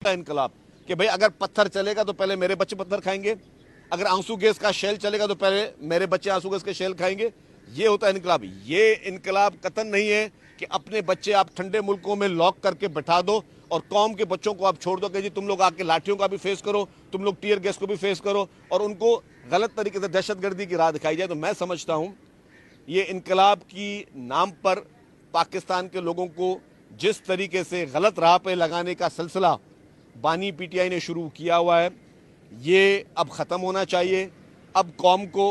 इनकलाब कि भाई अगर पत्थर चलेगा तो पहले मेरे बच्चे पत्थर खाएंगे, अगर आंसू गैस का शेल चलेगा तो पहले मेरे बच्चे आंसू गैस के शेल खाएंगे। ये होता है इनकलाब। ये इनकलाब कतन नहीं है कि अपने बच्चे आप ठंडे मुल्कों में लॉक करके बैठा दो और कौम के बच्चों को आप छोड़ दो कि जी तुम लोग आके लाठियों का भी फेस करो, तुम लोग टीयर गैस को भी फेस करो और उनको गलत तरीके से दहशतगर्दी की राह दिखाई जाए। तो मैं समझता हूं ये इनकलाब की नाम पर पाकिस्तान के लोगों को जिस तरीके से गलत राह पे लगाने का सिलसिला बानी पीटीआई ने शुरू किया हुआ है, ये अब ख़त्म होना चाहिए। अब कौम को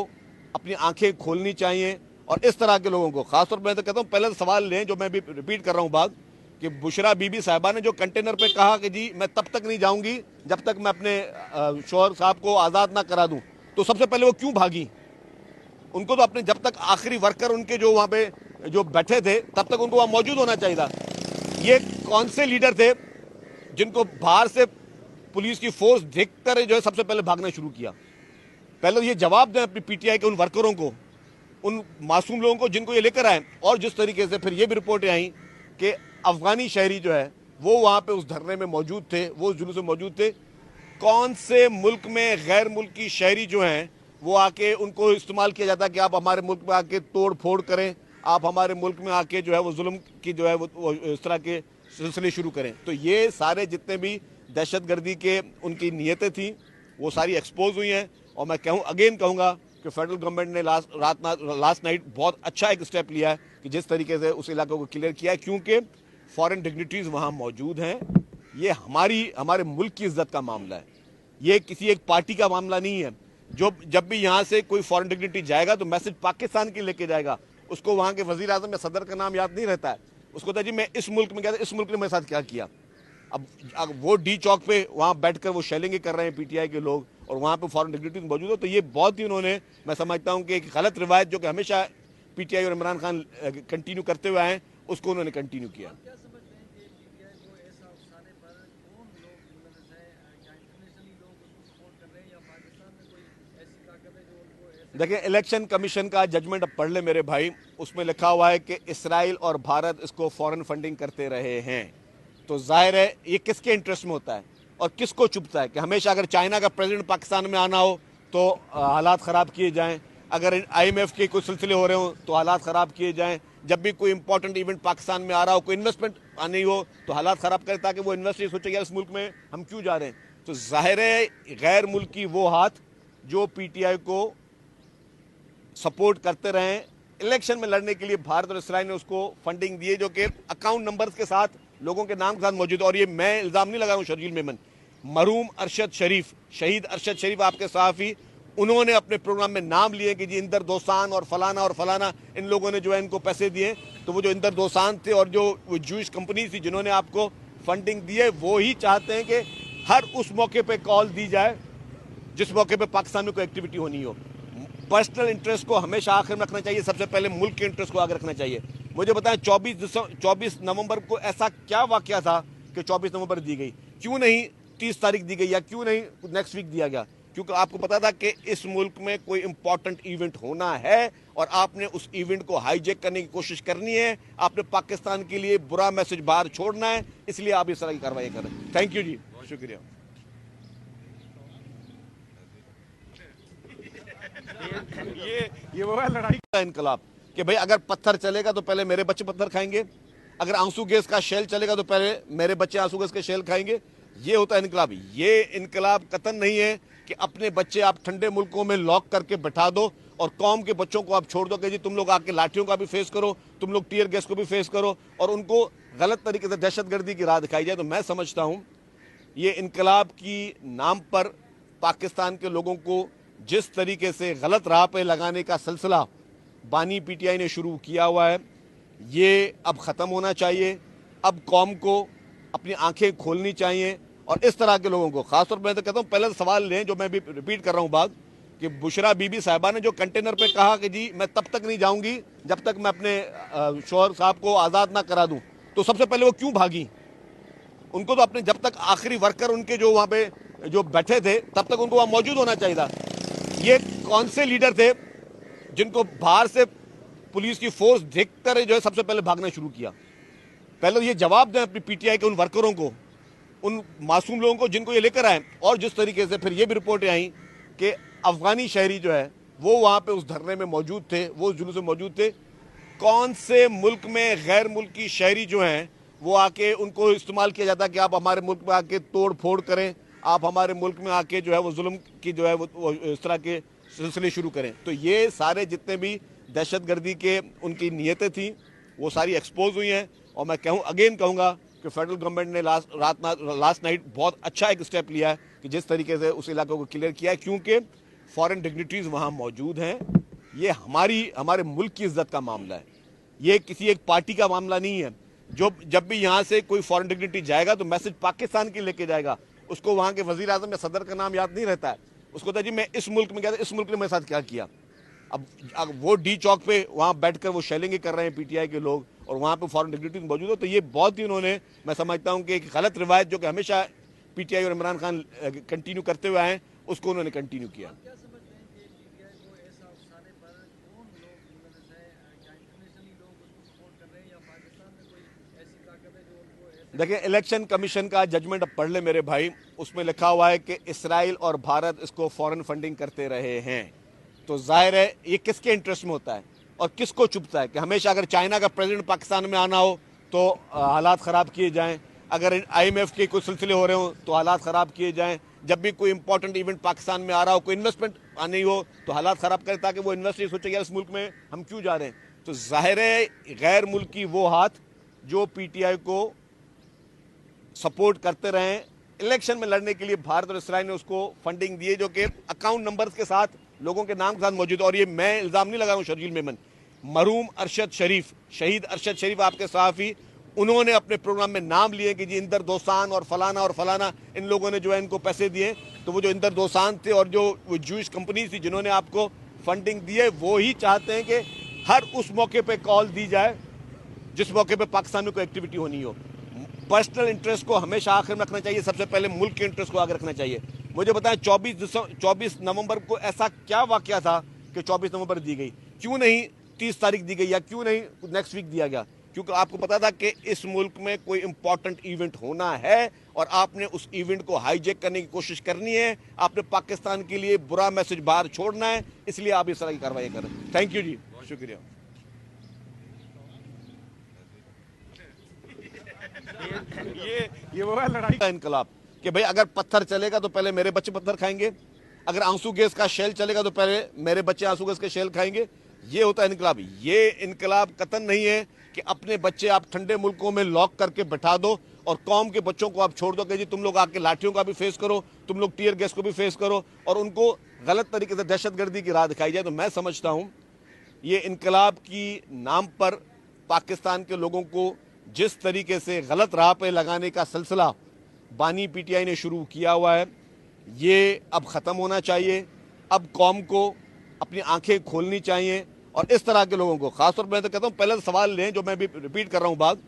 अपनी आंखें खोलनी चाहिए और इस तरह के लोगों को खासतौर पर मैं तो कहता हूँ पहले सवाल लें, जो मैं भी रिपीट कर रहा हूँ बात, कि बुशरा बीबी साहिबा ने जो कंटेनर पे कहा कि जी मैं तब तक नहीं जाऊंगी जब तक मैं अपने शौहर साहब को आज़ाद ना करा दूं, तो सबसे पहले वो क्यों भागी? उनको तो अपने जब तक आखिरी वर्कर उनके जो वहाँ पे जो बैठे थे तब तक उनको वहाँ मौजूद होना चाहिए था। ये कौन से लीडर थे जिनको बाहर से पुलिस की फोर्स देखकर जो है सबसे पहले भागना शुरू किया? पहले ये जवाब दें अपनी पीटीआई के उन वर्करों को, उन मासूम लोगों को जिनको ये लेकर आए। और जिस तरीके से फिर ये भी रिपोर्टें आई कि अफगानी शहरी जो है वो वहाँ पे उस धरने में मौजूद थे, वो उस जुलूस में मौजूद थे। कौन से मुल्क में गैर मुल्की शहरी जो हैं वो आके उनको इस्तेमाल किया जाता है कि आप हमारे मुल्क में आके तोड़ फोड़ करें, आप हमारे मुल्क में आके जो है वो जुल्म की जो है वो इस तरह के सिलसिले शुरू करें। तो ये सारे जितने भी दहशतगर्दी के उनकी नीयतें थी वो सारी एक्सपोज हुई हैं। और मैं कहूँगा कि फेडरल गवर्नमेंट ने लास्ट नाइट बहुत अच्छा एक स्टेप लिया है कि जिस तरीके से उस इलाके को क्लियर किया है, क्योंकि फॉरेन डिग्निटरीज वहाँ मौजूद हैं। ये हमारे मुल्क की इज्जत का मामला है, ये किसी एक पार्टी का मामला नहीं है। जो जब भी यहाँ से कोई फॉरेन डिग्निटरी जाएगा तो मैसेज पाकिस्तान की लेके जाएगा। उसको वहाँ के वजीर आजम या सदर का नाम याद नहीं रहता है, उसको तो जी मैं इस मुल्क में गया था, इस मुल्क ने मेरे साथ क्या किया। अब वो डी चौक पे वहाँ बैठकर वो शेलिंग कर रहे हैं पीटीआई के लोग और वहाँ पे फॉरेन डिग्निटरीज मौजूद हो, तो ये बहुत ही उन्होंने, मैं समझता हूँ कि एक गलत रिवायत जो कि हमेशा पीटीआई और इमरान खान कंटिन्यू करते हुए आए उसको उन्होंने कंटिन्यू किया। देखिए, इलेक्शन कमीशन का जजमेंट अब पढ़ ले मेरे भाई, उसमें लिखा हुआ है कि इसराइल और भारत इसको फॉरेन फंडिंग करते रहे हैं। तो जाहिर है ये किसके इंटरेस्ट में होता है और किसको चुभता है कि हमेशा अगर चाइना का प्रेसिडेंट पाकिस्तान में आना हो तो हालात ख़राब किए जाएं, अगर आईएमएफ के कुछ सिलसिले हो रहे हो तो हालात ख़राब किए जाएं, जब भी कोई इंपॉर्टेंट इवेंट पाकिस्तान में आ रहा हो, कोई इन्वेस्टमेंट आनी हो तो हालात ख़राब करें, ताकि वो इन्वेस्टर सोचे यार इस मुल्क में हम क्यों जा रहे हैं। तो जाहिर है गैर मुल्की वो हाथ जो पीटीआई को सपोर्ट करते रहे इलेक्शन में लड़ने के लिए, भारत और इसराइल ने उसको फंडिंग दी है, जो कि अकाउंट नंबर्स के साथ लोगों के नाम के साथ मौजूद है। और ये मैं इल्ज़ाम नहीं लगा रहा हूँ शर्जील मेमन, मरहूम अरशद शरीफ, शहीद अरशद शरीफ आपके सहाफ़ी, उन्होंने अपने प्रोग्राम में नाम लिए कि जी इंदर दोसान और फलाना इन लोगों ने जो है इनको पैसे दिए। तो वो जो इंदर दोसान थे और जो वो जूश कंपनी थी जिन्होंने आपको फंडिंग दी है, वो ही चाहते हैं कि हर उस मौके पर कॉल दी जाए जिस मौके पर पाकिस्तान में कोई एक्टिविटी होनी हो। पर्सनल इंटरेस्ट को हमेशा आखिर में रखना चाहिए, सबसे पहले मुल्क के इंटरेस्ट को आगे रखना चाहिए। मुझे बताएं 24 नवंबर को ऐसा क्या वाकया था कि 24 नवंबर दी गई, क्यों नहीं 30 तारीख दी गई या क्यों नहीं नेक्स्ट वीक दिया गया? क्योंकि आपको पता था कि इस मुल्क में कोई इंपॉर्टेंट इवेंट होना है और आपने उस इवेंट को हाईजैक करने की कोशिश करनी है, आपने पाकिस्तान के लिए बुरा मैसेज बाहर छोड़ना है, इसलिए आप इस तरह की कार्रवाई कर रहे हैं। थैंक यू जी, शुक्रिया। ये वो है लड़ाई का इनकलाब कि भाई अगर पत्थर चलेगा तो पहले मेरे बच्चे पत्थर खाएंगे, अगर आंसू गैस का शेल चलेगा तो पहले मेरे बच्चे आंसू गैस के शेल खाएंगे। ये होता है इनकलाब। ये इनकलाब कतन नहीं है कि अपने बच्चे आप ठंडे मुल्कों में लॉक करके बैठा दो और कौम के बच्चों को आप छोड़ दो कि जी तुम लोग आके लाठियों का भी फेस करो, तुम लोग टीयर गैस को भी फेस करो और उनको गलत तरीके से दहशतगर्दी की राह दिखाई जाए। तो मैं समझता हूँ ये इनकलाब की नाम पर पाकिस्तान के लोगों को जिस तरीके से गलत राह पे लगाने का सिलसिला बानी पीटीआई ने शुरू किया हुआ है, ये अब ख़त्म होना चाहिए। अब कौम को अपनी आंखें खोलनी चाहिए और इस तरह के लोगों को, खासतौर पर मैं तो कहता हूँ पहले सवाल लें, जो मैं भी रिपीट कर रहा हूँ बात, कि बुशरा बीबी साहिबा ने जो कंटेनर पे कहा कि जी मैं तब तक नहीं जाऊंगी जब तक मैं अपने शौहर साहब को आज़ाद ना करा दूं, तो सबसे पहले वो क्यों भागी? उनको तो अपने जब तक आखिरी वर्कर उनके जो वहाँ पे जो बैठे थे तब तक उनको वहाँ मौजूद होना चाहिए था। ये कौन से लीडर थे जिनको बाहर से पुलिस की फोर्स देखकर जो है सबसे पहले भागना शुरू किया? पहले ये जवाब दें अपनी पीटीआई के उन वर्करों को, उन मासूम लोगों को जिनको ये लेकर आए। और जिस तरीके से फिर ये भी रिपोर्टें आई कि अफगानी शहरी जो है वो वहां पे उस धरने में मौजूद थे, वो जुलूस में मौजूद थे। कौन से मुल्क में गैर मुल्की शहरी जो हैं वो आके उनको इस्तेमाल किया जाता है कि आप हमारे मुल्क में आके तोड़ फोड़ करें, आप हमारे मुल्क में आके जो है वो जुल्म की जो है वो इस तरह के सिलसिले शुरू करें। तो ये सारे जितने भी दहशतगर्दी के उनकी नीयतें थी वो सारी एक्सपोज हुई हैं। और मैं कहूँगा कि फेडरल गवर्नमेंट ने लास्ट नाइट बहुत अच्छा एक स्टेप लिया है कि जिस तरीके से उस इलाके को क्लियर किया है, क्योंकि फॉरेन डिग्निटरीज वहाँ मौजूद हैं। ये हमारे मुल्क की इज्जत का मामला है, ये किसी एक पार्टी का मामला नहीं है। जो जब भी यहाँ से कोई फॉरेन डिग्निटरी जाएगा तो मैसेज पाकिस्तान के लेके जाएगा। उसको वहाँ के वजीर आजम या सदर का नाम याद नहीं रहता है, उसको तो जी मैं इस मुल्क में गया था, इस मुल्क ने मेरे साथ क्या किया। अब वो डी चौक पे वहाँ बैठकर वो शेलिंग कर रहे हैं पीटीआई के लोग, और वहाँ पे फॉरेन डिग्निटरीज मौजूद हो। तो ये बहुत ही उन्होंने, मैं समझता हूँ कि एक गलत रिवायत जो कि हमेशा पीटीआई और इमरान खान कंटिन्यू करते हुए आए, उसको उन्होंने कंटिन्यू किया। देखिए, इलेक्शन कमीशन का जजमेंट अब पढ़ ले मेरे भाई, उसमें लिखा हुआ है कि इसराइल और भारत इसको फॉरेन फंडिंग करते रहे हैं। तो जाहिर है ये किसके इंटरेस्ट में होता है और किसको चुभता है कि हमेशा अगर चाइना का प्रेसिडेंट पाकिस्तान में आना हो तो हालात ख़राब किए जाएं, अगर IMF के कुछ सिलसिले हो रहे हो तो हालात ख़राब किए जाएं, जब भी कोई इंपॉर्टेंट इवेंट पाकिस्तान में आ रहा हो, कोई इन्वेस्टमेंट आनी हो तो हालात ख़राब करें, ताकि वो इन्वेस्टर सोचे यार इस मुल्क में हम क्यों जा रहे हैं। तो जाहिर है गैर मुल्की वो हाथ जो PTI को सपोर्ट करते रहे इलेक्शन में लड़ने के लिए, भारत और इसराइल ने उसको फंडिंग दी है, जो कि अकाउंट नंबर्स के साथ लोगों के नाम के साथ मौजूद। और ये मैं इल्ज़ाम नहीं लगा रहा हूँ शर्जील मेमन, मरहूम अरशद शरीफ, शहीद अरशद शरीफ आपके सहाफ़ी, उन्होंने अपने प्रोग्राम में नाम लिए कि जी इंदर दोसान और फलाना इन लोगों ने जो है इनको पैसे दिए। तो वो जो इंदर दोसान थे और जो वो जूश कंपनी थी जिन्होंने आपको फंडिंग दी है, वो ही चाहते हैं कि हर उस मौके पर कॉल दी जाए जिस मौके पर पाकिस्तान में कोई एक्टिविटी होनी हो। पर्सनल इंटरेस्ट को हमेशा आखिर में रखना चाहिए, सबसे पहले मुल्क के इंटरेस्ट को आगे रखना चाहिए। मुझे बताएं 24 नवंबर को ऐसा क्या वाकया था कि 24 नवंबर दी गई, क्यों नहीं 30 तारीख दी गई या क्यों नहीं नेक्स्ट वीक दिया गया? क्योंकि आपको पता था कि इस मुल्क में कोई इंपॉर्टेंट इवेंट होना है और आपने उस इवेंट को हाईजैक करने की कोशिश करनी है, आपने पाकिस्तान के लिए बुरा मैसेज बाहर छोड़ना है, इसलिए आप इस तरह की कार्रवाई कर रहे हैं। थैंक यू जी, शुक्रिया। ये वो है लड़ाई का इनकलाब कि भाई अगर पत्थर चलेगा तो पहले मेरे बच्चे पत्थर खाएंगे, अगर आंसू गैस का शेल चलेगा तो पहले मेरे बच्चे आंसू गैस के शेल खाएंगे। ये होता है इनकलाब। ये इनकलाब कतन नहीं है कि अपने बच्चे आप ठंडे मुल्कों में लॉक करके बैठा दो और कौम के बच्चों को आप छोड़ दो कि जी तुम लोग आके लाठियों का भी फेस करो, तुम लोग टीयर गैस को भी फेस करो और उनको गलत तरीके से दहशतगर्दी की राह दिखाई जाए। तो मैं समझता हूँ ये इनकलाब की नाम पर पाकिस्तान के लोगों को जिस तरीके से गलत राह पे लगाने का सिलसिला बानी PTI ने शुरू किया हुआ है, ये अब ख़त्म होना चाहिए। अब कौम को अपनी आंखें खोलनी चाहिए और इस तरह के लोगों को, खासतौर पर मैं तो कहता हूँ पहले सवाल लें जो मैं भी रिपीट कर रहा हूँ बात,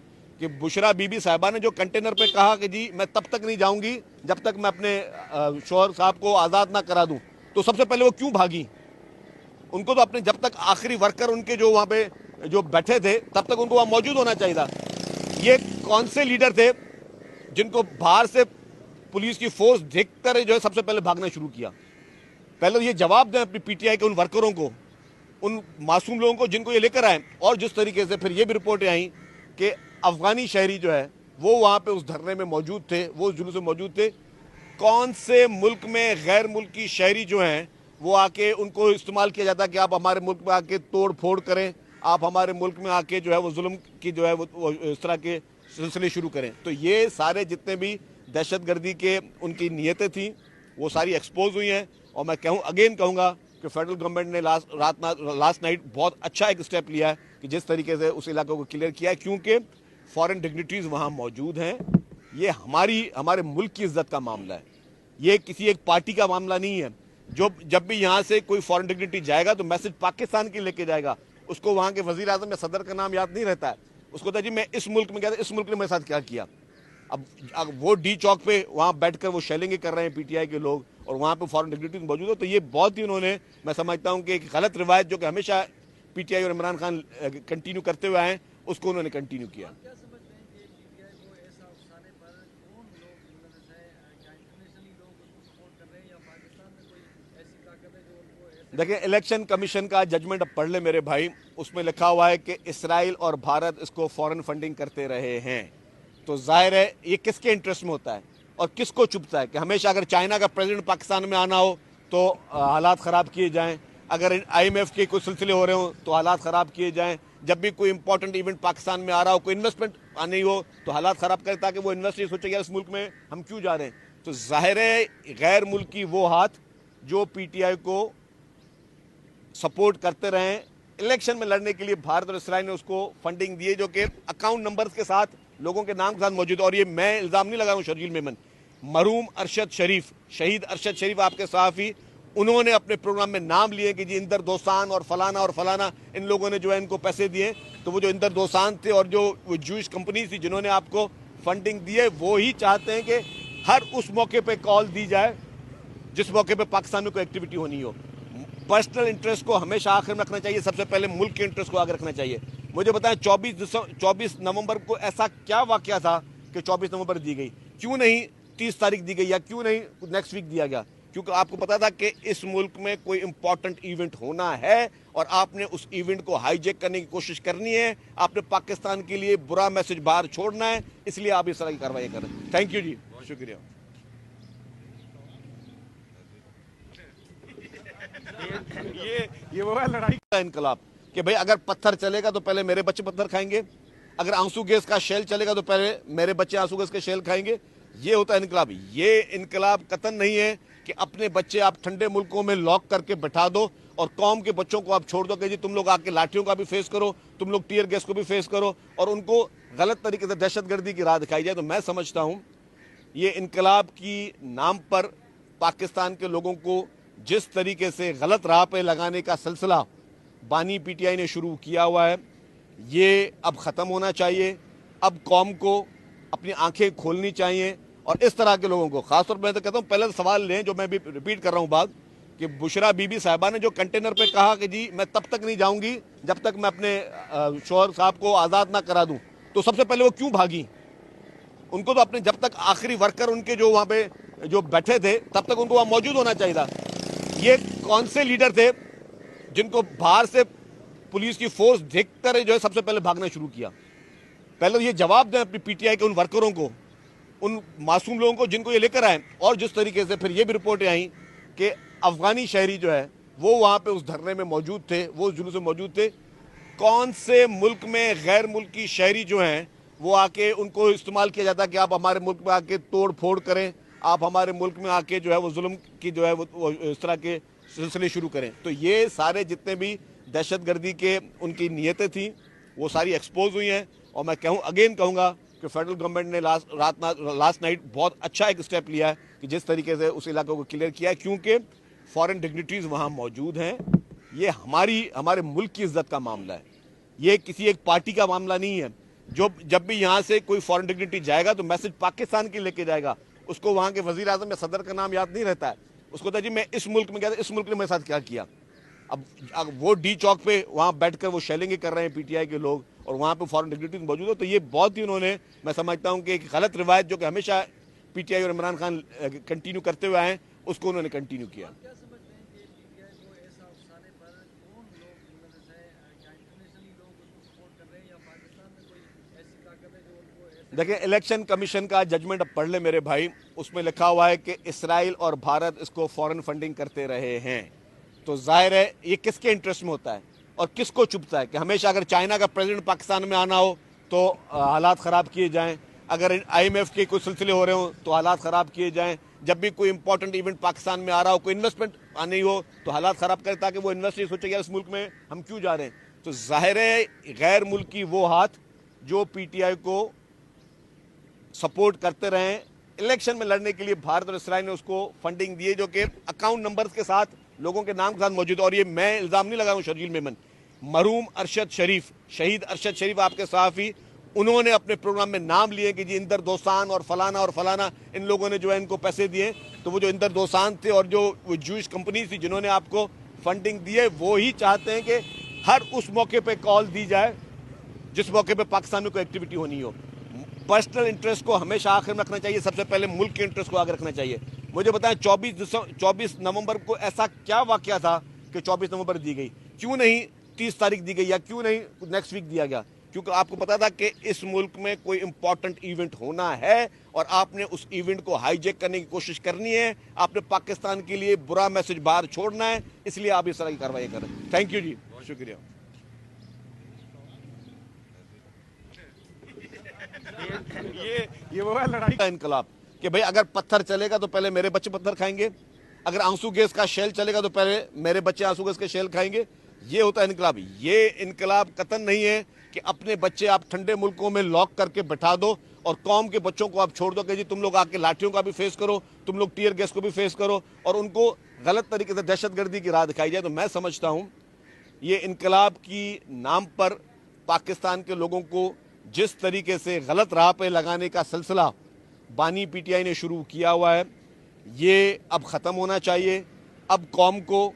कि बुशरा बीबी साहिबा ने जो कंटेनर पे कहा कि जी मैं तब तक नहीं जाऊँगी जब तक मैं अपने शौहर साहब को आज़ाद ना करा दूँ, तो सबसे पहले वो क्यों भागी? उनको तो अपने जब तक आखिरी वर्कर उनके जो वहाँ पे जो बैठे थे तब तक उनको वहाँ मौजूद होना चाहिए था। ये कौन से लीडर थे जिनको बाहर से पुलिस की फोर्स देखकर जो है सबसे पहले भागना शुरू किया? पहले तो ये जवाब दें अपनी PTI के उन वर्करों को, उन मासूम लोगों को जिनको ये लेकर आए। और जिस तरीके से फिर ये भी रिपोर्टें आई कि अफगानी शहरी जो है वो वहाँ पे उस धरने में मौजूद थे, वो जुलूस में मौजूद थे। कौन से मुल्क में गैर मुल्की शहरी जो हैं वो आके उनको इस्तेमाल किया जाता है कि आप हमारे मुल्क में आके तोड़ फोड़ करें, आप हमारे मुल्क में आके जो है वो जुल्म की जो है वो इस तरह के सिलसिले शुरू करें। तो ये सारे जितने भी दहशतगर्दी के उनकी नीयतें थी वो सारी एक्सपोज हुई हैं। और मैं कहूँगा कि फेडरल गवर्नमेंट ने लास्ट नाइट बहुत अच्छा एक स्टेप लिया है कि जिस तरीके से उस इलाके को क्लियर किया है, क्योंकि फॉरेन डिग्निटरीज वहाँ मौजूद हैं। ये हमारे मुल्क की इज्जत का मामला है, ये किसी एक पार्टी का मामला नहीं है। जो जब भी यहाँ से कोई फॉरेन डिग्निटरी जाएगा तो मैसेज पाकिस्तान के लेके जाएगा। उसको वहाँ के वजीर आजम या सदर का नाम याद नहीं रहता है, उसको तो जी मैं इस मुल्क में गया था, इस मुल्क ने मेरे साथ क्या किया। अब वो डी चौक पे वहाँ बैठकर वो शेलिंग कर रहे हैं PTI के लोग और वहाँ पे फॉरेन डिग्निटरीज मौजूद हो। तो ये बहुत ही उन्होंने, मैं समझता हूँ कि एक गलत रिवायत जो कि हमेशा PTI और इमरान खान कंटिन्यू करते हुए आए, उसको उन्होंने कंटिन्यू किया। देखिए, इलेक्शन कमीशन का जजमेंट अब पढ़ ले मेरे भाई। उसमें लिखा हुआ है कि इसराइल और भारत इसको फॉरेन फंडिंग करते रहे हैं। तो जाहिर है ये किसके इंटरेस्ट में होता है और किसको चुभता है कि हमेशा अगर चाइना का प्रेसिडेंट पाकिस्तान में आना हो तो हालात ख़राब किए जाएं, अगर आईएमएफ के कोई सिलसिले हो रहे हो तो हालात ख़राब किए जाएं, जब भी कोई इंपॉर्टेंट इवेंट पाकिस्तान में आ रहा हो, कोई इन्वेस्टमेंट आनी हो तो हालात ख़राब करें, ताकि वो इन्वेस्टर सोचे यार इस मुल्क में हम क्यों जा रहे हैं। तो जाहिर है गैर मुल्की वो हाथ जो पीटीआई को सपोर्ट करते रहे, इलेक्शन में लड़ने के लिए भारत और इसराइल ने उसको फंडिंग दी है, जो कि अकाउंट नंबर्स के साथ लोगों के नाम के साथ मौजूद है। और ये मैं इल्ज़ाम नहीं लगा रहा हूँ शर्जील मेमन, मरहूम अरशद शरीफ, शहीद अरशद शरीफ आपके सहाफ़ी, उन्होंने अपने प्रोग्राम में नाम लिए कि जी इंदर दोसान और फलाना इन लोगों ने जो है इनको पैसे दिए। तो वो जो इंदर दोसान थे और जो वो जूश कंपनी थी जिन्होंने आपको फंडिंग दी है, वो ही चाहते हैं कि हर उस मौके पे कॉल दी जाए जिस मौके पे पाकिस्तान में कोई एक्टिविटी होनी हो। पर्सनल इंटरेस्ट को हमेशा आखिर में रखना चाहिए, सबसे पहले मुल्क के इंटरेस्ट को आगे रखना चाहिए। मुझे बताएं 24 नवंबर को ऐसा क्या वाकया था कि 24 नवंबर दी गई, क्यों नहीं 30 तारीख दी गई या क्यों नहीं नेक्स्ट वीक दिया गया? क्योंकि आपको पता था कि इस मुल्क में कोई इंपॉर्टेंट इवेंट होना है और आपने उस इवेंट को हाईजैक करने की कोशिश करनी है, आपने पाकिस्तान के लिए बुरा मैसेज बाहर छोड़ना है, इसलिए आप इस तरह की कार्रवाई कर रहे हैं। थैंक यू जी, बहुत शुक्रिया। ये वो है लड़ाई का इनकलाब कि भाई अगर पत्थर चलेगा तो पहले मेरे बच्चे पत्थर खाएंगे, अगर आंसू गैस का शेल चलेगा तो पहले मेरे बच्चे आंसू गैस के शेल खाएंगे। ये होता है इनकलाब। ये इनकलाब कतन नहीं है कि अपने बच्चे आप ठंडे मुल्कों में लॉक करके बैठा दो और कौम के बच्चों को आप छोड़ दो कि जी तुम लोग आके लाठियों का भी फेस करो, तुम लोग टीयर गैस को भी फेस करो और उनको गलत तरीके से दहशतगर्दी की राह दिखाई जाए। तो मैं समझता हूँ ये इनकलाब की नाम पर पाकिस्तान के लोगों को जिस तरीके से गलत राह पे लगाने का सिलसिला बानी पीटीआई ने शुरू किया हुआ है, ये अब ख़त्म होना चाहिए। अब कौम को अपनी आंखें खोलनी चाहिए और इस तरह के लोगों को, खासतौर पर मैं तो कहता हूँ पहले सवाल लें जो मैं भी रिपीट कर रहा हूँ बात, कि बुशरा बीबी साहिबा ने जो कंटेनर पे कहा कि जी मैं तब तक नहीं जाऊंगी जब तक मैं अपने शौहर साहब को आज़ाद ना करा दूं, तो सबसे पहले वो क्यों भागी? उनको तो अपने जब तक आखिरी वर्कर उनके जो वहाँ पे जो बैठे थे तब तक उनको वहाँ मौजूद होना चाहिए था। ये कौन से लीडर थे जिनको बाहर से पुलिस की फोर्स देखकर जो है सबसे पहले भागना शुरू किया? पहले तो ये जवाब दें अपनी पीटीआई के उन वर्करों को, उन मासूम लोगों को जिनको ये लेकर आए। और जिस तरीके से फिर ये भी रिपोर्टें आई कि अफगानी शहरी जो है वो वहाँ पे उस धरने में मौजूद थे, वो जुलूस में मौजूद थे। कौन से मुल्क में गैर मुल्की शहरी जो हैं वो आके उनको इस्तेमाल किया जाता है कि आप हमारे मुल्क में आके तोड़ फोड़ करें, आप हमारे मुल्क में आके जो है वो जुल्म की जो है वो इस तरह के सिलसिले शुरू करें। तो ये सारे जितने भी दहशतगर्दी के उनकी नीयतें थी वो सारी एक्सपोज हुई हैं। और मैं कहूँगा कि फेडरल गवर्नमेंट ने लास्ट नाइट बहुत अच्छा एक स्टेप लिया है कि जिस तरीके से उस इलाके को क्लियर किया है, क्योंकि फॉरेन डिग्निटरीज वहाँ मौजूद हैं। ये हमारे मुल्क की इज्जत का मामला है, ये किसी एक पार्टी का मामला नहीं है। जब भी यहाँ से कोई फॉरेन डिग्निटरी जाएगा तो मैसेज पाकिस्तान के लेके जाएगा। उसको वहाँ के वजीर आजम या सदर का नाम याद नहीं रहता है, उसको था जी मैं इस मुल्क में गया था, इस मुल्क ने मेरे साथ क्या किया। अब वो डी चौक पे वहाँ बैठकर वो शेलिंग कर रहे हैं पीटीआई के लोग और वहाँ पे फॉरेन डिग्निटरीज मौजूद हो। तो ये बहुत ही उन्होंने, मैं समझता हूँ कि एक गलत रिवायत जो कि हमेशा पीटीआई और इमरान खान कंटिन्यू करते हुए आए, उसको उन्होंने कंटिन्यू किया। देखिए, इलेक्शन कमीशन का जजमेंट अब पढ़ ले मेरे भाई। उसमें लिखा हुआ है कि इसराइल और भारत इसको फॉरेन फंडिंग करते रहे हैं। तो जाहिर है ये किसके इंटरेस्ट में होता है और किसको चुभता है कि हमेशा अगर चाइना का प्रेसिडेंट पाकिस्तान में आना हो तो हालात ख़राब किए जाएं, अगर आईएमएफ के कोई सिलसिले हो रहे हो तो हालात ख़राब किए जाएं, जब भी कोई इंपॉर्टेंट इवेंट पाकिस्तान में आ रहा हो, कोई इन्वेस्टमेंट आनी हो तो हालात ख़राब करें, ताकि वो इन्वेस्टर सोचे यार इस मुल्क में हम क्यों जा रहे हैं। तो जाहिर है गैर मुल्की वो हाथ जो पीटीआई को सपोर्ट करते रहे, इलेक्शन में लड़ने के लिए भारत और इसराइल ने उसको फंडिंग दी है, जो कि अकाउंट नंबर्स के साथ लोगों के नाम के साथ मौजूद है। और ये मैं इल्ज़ाम नहीं लगा रहा हूँ शर्जील मेमन, मरहूम अरशद शरीफ, शहीद अरशद शरीफ आपके सहाफ़ी, उन्होंने अपने प्रोग्राम में नाम लिए कि जी इंदर दोसान और फलाना इन लोगों ने जो है इनको पैसे दिए। तो वो जो इंदर दोसान थे और जो वो जूश कंपनी थी जिन्होंने आपको फंडिंग दी है, वो ही चाहते हैं कि हर उस मौके पर कॉल दी जाए जिस मौके पर पाकिस्तान में कोई एक्टिविटी होनी हो। पर्सनल इंटरेस्ट को हमेशा आखिर में रखना चाहिए, सबसे पहले मुल्क के इंटरेस्ट को आगे रखना चाहिए। मुझे बताएं 24 नवंबर को ऐसा क्या वाकया था कि 24 नवंबर दी गई, क्यों नहीं 30 तारीख दी गई या क्यों नहीं नेक्स्ट वीक दिया गया? क्योंकि आपको पता था कि इस मुल्क में कोई इंपॉर्टेंट इवेंट होना है और आपने उस इवेंट को हाईजैक करने की कोशिश करनी है, आपने पाकिस्तान के लिए बुरा मैसेज बाहर छोड़ना है, इसलिए आप इस तरह की कार्रवाई कर रहे हैं। थैंक यू जी, शुक्रिया। ये वो है लड़ाई का इनकलाब कि भाई अगर पत्थर चलेगा तो पहले मेरे बच्चे पत्थर खाएंगे, अगर आंसू गैस का शेल चलेगा तो पहले मेरे बच्चे आंसू गैस के शेल खाएंगे। ये होता है इनकलाब। ये इनकलाब कतन नहीं है कि अपने बच्चे आप ठंडे मुल्कों में लॉक करके बैठा दो और कौम के बच्चों को आप छोड़ दो कि जी तुम लोग आके लाठियों का भी फेस करो, तुम लोग टीयर गैस को भी फेस करो और उनको गलत तरीके से दहशतगर्दी की राह दिखाई जाए। तो मैं समझता हूं ये इनकलाब की नाम पर पाकिस्तान के लोगों को जिस तरीके से गलत राह पे लगाने का सिलसिला बानी पीटीआई ने शुरू किया हुआ है, ये अब ख़त्म होना चाहिए। अब कौम को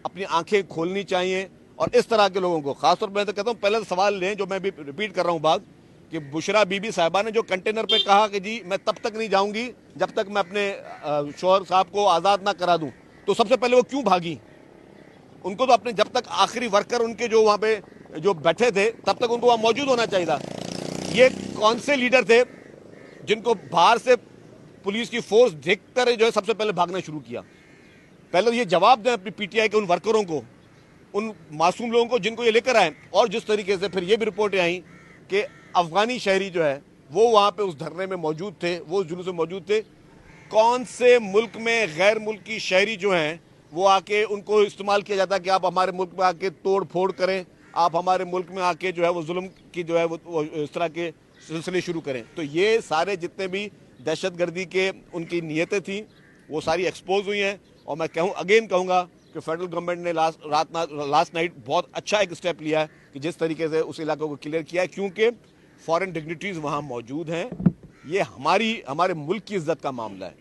अपनी आंखें खोलनी चाहिए और इस तरह के लोगों को खासतौर पर मैं तो कहता हूँ पहले सवाल लें, जो मैं भी रिपीट कर रहा हूँ बात, कि बुशरा बीबी साहिबा ने जो कंटेनर पे कहा कि जी मैं तब तक नहीं जाऊंगी जब तक मैं अपने शौहर साहब को आज़ाद ना करा दूं, तो सबसे पहले वो क्यों भागी? उनको तो अपने जब तक आखिरी वर्कर उनके जो वहाँ पे जो बैठे थे तब तक उनको वहाँ मौजूद होना चाहिए था। ये कौन से लीडर थे जिनको बाहर से पुलिस की फोर्स देखकर जो है सबसे पहले भागना शुरू किया? पहले तो ये जवाब दें अपनी पीटीआई के उन वर्करों को, उन मासूम लोगों को जिनको ये लेकर आए। और जिस तरीके से फिर ये भी रिपोर्टें आई कि अफगानी शहरी जो है वो वहाँ पे उस धरने में मौजूद थे, वो उस जुलूस में मौजूद थे। कौन से मुल्क में गैर मुल्की शहरी जो हैं वो आके उनको इस्तेमाल किया जाता है कि आप हमारे मुल्क में आके तोड़ फोड़ करें, आप हमारे मुल्क में आके जो है वो जुल्म की जो है वो इस तरह के सिलसिले शुरू करें। तो ये सारे जितने भी दहशतगर्दी के उनकी नीयतें थी वो सारी एक्सपोज हुई हैं। और मैं कहूँगा कि फेडरल गवर्नमेंट ने लास्ट नाइट बहुत अच्छा एक स्टेप लिया है कि जिस तरीके से उस इलाके को क्लियर किया है, क्योंकि फॉरेन डिग्निटरीज वहाँ मौजूद हैं। ये हमारे मुल्क की इज्जत का मामला है,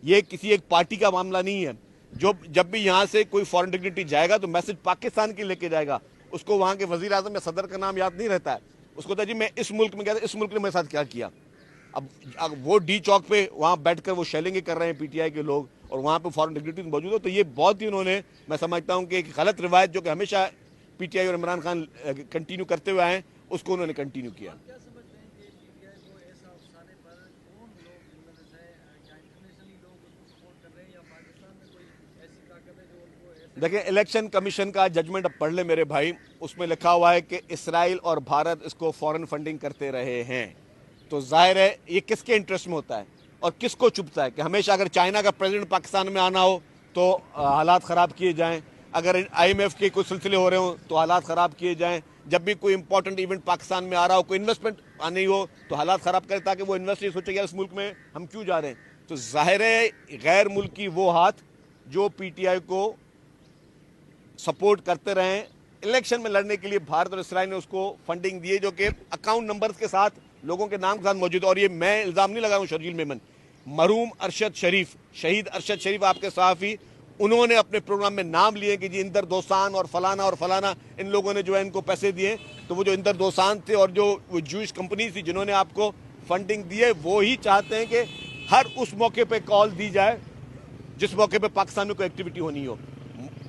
ये किसी एक पार्टी का मामला नहीं है। जब भी यहाँ से कोई फॉरेन डिग्निटरी जाएगा तो मैसेज पाकिस्तान के लेके जाएगा। उसको वहाँ के वजीर आजम या सदर का नाम याद नहीं रहता है, उसको तो जी मैं इस मुल्क में गया था, इस मुल्क ने मेरे साथ क्या किया। अब वो डी चौक पे वहाँ बैठकर वो शेलिंग कर रहे हैं पीटीआई के लोग और वहाँ पे फॉरेन डिग्निटरीज मौजूद हो। तो ये बहुत ही उन्होंने, मैं समझता हूँ कि एक गलत रिवायत जो कि हमेशा पीटीआई और इमरान खान कंटिन्यू करते हुए आए, उसको उन्होंने कंटिन्यू किया। देखिए, इलेक्शन कमीशन का जजमेंट अब पढ़ ले मेरे भाई, उसमें लिखा हुआ है कि इसराइल और भारत इसको फॉरेन फंडिंग करते रहे हैं। तो जाहिर है ये किसके इंटरेस्ट में होता है और किसको चुभता है कि हमेशा अगर चाइना का प्रेसिडेंट पाकिस्तान में आना हो तो हालात ख़राब किए जाएं, अगर IMF के कुछ सिलसिले हो रहे हो तो हालात ख़राब किए जाएं, जब भी कोई इंपॉर्टेंट इवेंट पाकिस्तान में आ रहा हो, कोई इन्वेस्टमेंट आनी हो तो हालात ख़राब करें ताकि वो इन्वेस्टर सोचेगा इस मुल्क में हम क्यों जा रहे हैं। तो जाहिर है गैर मुल्की वो हाथ जो पीटीआई को सपोर्ट करते रहे इलेक्शन में लड़ने के लिए, भारत और इसराइल ने उसको फंडिंग दी है, जो कि अकाउंट नंबर्स के साथ लोगों के नाम के साथ मौजूद। और ये मैं इल्ज़ाम नहीं लगा रहा हूँ शर्जील मेमन, मरहूम अरशद शरीफ, शहीद अरशद शरीफ आपके सहाफ़ी, उन्होंने अपने प्रोग्राम में नाम लिए कि जी इंदर दोसान और फलाना इन लोगों ने जो है इनको पैसे दिए। तो वो जो इंदर दोसान थे और जो वो जूइश कंपनी थी जिन्होंने आपको फंडिंग दी है, वो ही चाहते हैं कि हर उस मौके पर कॉल दी जाए जिस मौके पर पाकिस्तान में कोई एक्टिविटी होनी हो।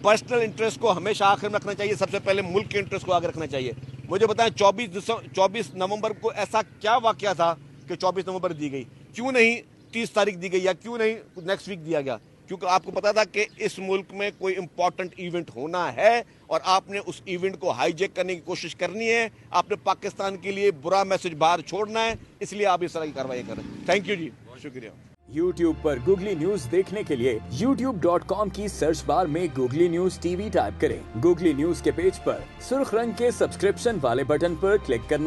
पर्सनल इंटरेस्ट को हमेशा आखिर में रखना चाहिए, सबसे पहले मुल्क के इंटरेस्ट को आगे रखना चाहिए। मुझे बताएं 24 नवंबर को ऐसा क्या वाकया था कि 24 नवंबर दी गई, क्यों नहीं 30 तारीख दी गई या क्यों नहीं नेक्स्ट वीक दिया गया? क्योंकि आपको पता था कि इस मुल्क में कोई इंपॉर्टेंट इवेंट होना है और आपने उस इवेंट को हाईजैक करने की कोशिश करनी है, आपने पाकिस्तान के लिए बुरा मैसेज बाहर छोड़ना है, इसलिए आप इस तरह की कार्रवाई कर रहे हैं। थैंक यू जी, शुक्रिया। YouTube पर गूगली न्यूज देखने के लिए youtube.com की सर्च बार में गूगली न्यूज TV टाइप करें। गूगली न्यूज के पेज पर सुर्ख रंग के सब्सक्रिप्शन वाले बटन पर क्लिक करना